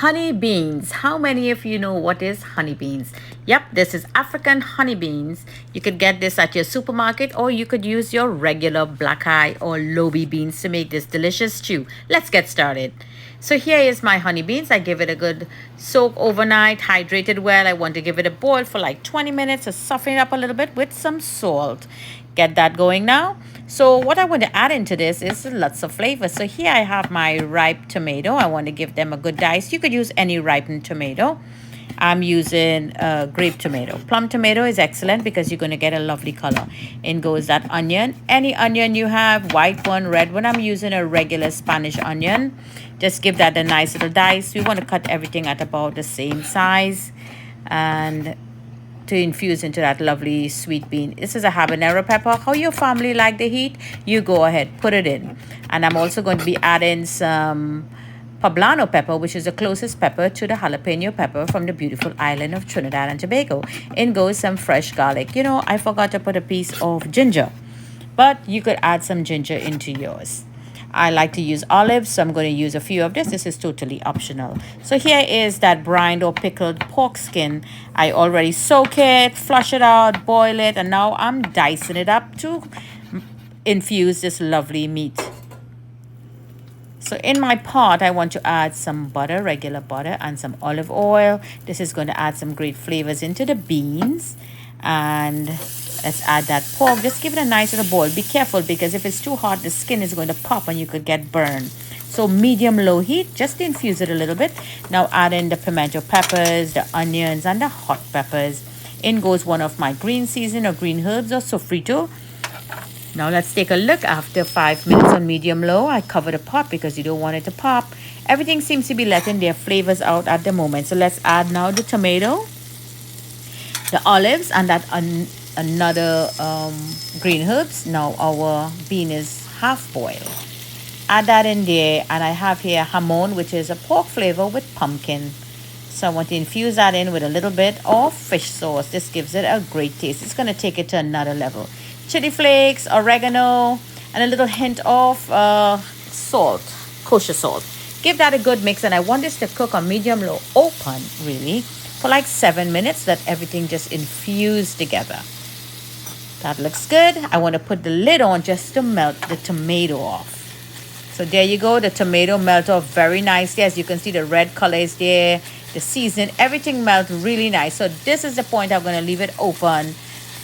Honey beans. How many of you know what is honey beans? Yep, this is African honey beans. You could get this at your supermarket or you could use your regular black eye or lobe beans to make this delicious stew. Let's get started. So here is my honey beans. I give it a good soak overnight, hydrated well. I want to give it a boil for like 20 minutes to soften it up a little bit with some salt. Get that going now. So what I want to add into this is lots of flavor. So here I have my ripe tomato. I want to give them a good dice. You could use any ripened tomato. I'm using grape tomato. Plum tomato is excellent because you're going to get a lovely color. In goes that onion. Any onion you have, white one, red one. I'm using a regular Spanish onion. Just give that a nice little dice. We want to cut everything at about the same size. And to infuse into that lovely sweet bean. This is a habanero pepper. How your family like the heat, you go ahead, put it in. And I'm also going to be adding some poblano pepper, which is the closest pepper to the jalapeno pepper from the beautiful island of Trinidad and Tobago. In goes some fresh garlic. You know, I forgot to put a piece of ginger, but you could add some ginger into yours. I like to use olives, so I'm going to use a few of this. This is totally optional. So here is that brined or pickled pork skin. I already soak it, flush it out, boil it, and now I'm dicing it up to infuse this lovely meat. So in my pot, I want to add some butter, regular butter, and some olive oil. This is going to add some great flavors into the beans. And let's add that pork. Just give it a nice little boil. Be careful because if it's too hot, the skin is going to pop and you could get burned. So medium-low heat, just to infuse it a little bit. Now add in the pimento peppers, the onions, and the hot peppers. In goes one of my green season or green herbs or sofrito. Now let's take a look. After 5 minutes on medium-low, I cover the pot because you don't want it to pop. Everything seems to be letting their flavors out at the moment. So let's add now the tomato, the olives, and that another green herbs. Now our bean is half boiled. Add that in there, and I have here hamon, which is a pork flavor with pumpkin. So I want to infuse that in with a little bit of fish sauce. This gives it a great taste. It's going to take it to another level. Chili flakes, oregano, and a little hint of salt, kosher salt. Give that a good mix, and I want this to cook on medium-low open, really, for like 7 minutes. Let everything just infuse together. That looks good. I want to put the lid on just to melt the tomato off. So there you go. The tomato melt off very nicely. As you can see, the red color is there. The seasoning, everything melts really nice. So this is the point. I'm going to leave it open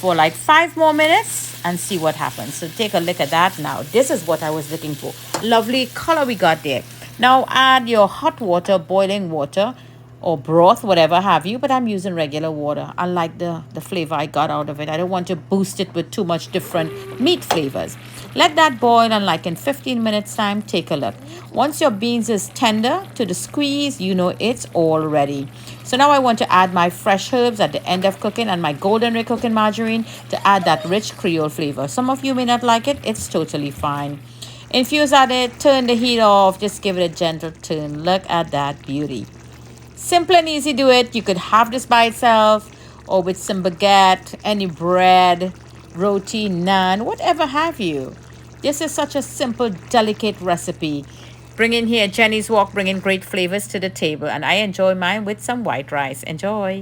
for like 5 more minutes and see what happens. So take a look at that now. This is what I was looking for. Lovely color we got there. Now add your hot water, boiling water, or broth, whatever have you, but I'm using regular water. I like the flavor I got out of it. I don't want to boost it with too much different meat flavors. Let that boil, and like in 15 minutes time, take a look. Once your beans is tender to the squeeze, you know it's all ready. So now I want to add my fresh herbs at the end of cooking and my golden ray cooking margarine to add that rich Creole flavor. Some of you may not like it. It's totally fine. Infuse at it, turn the heat off, just give it a gentle turn. Look at that beauty. Simple and easy do it. You could have this by itself or with some baguette, any bread, roti, naan, whatever have you. This is such a simple, delicate recipe. Bring in here Jenny's Walk, bringing great flavors to the table. And I enjoy mine with some white rice. Enjoy.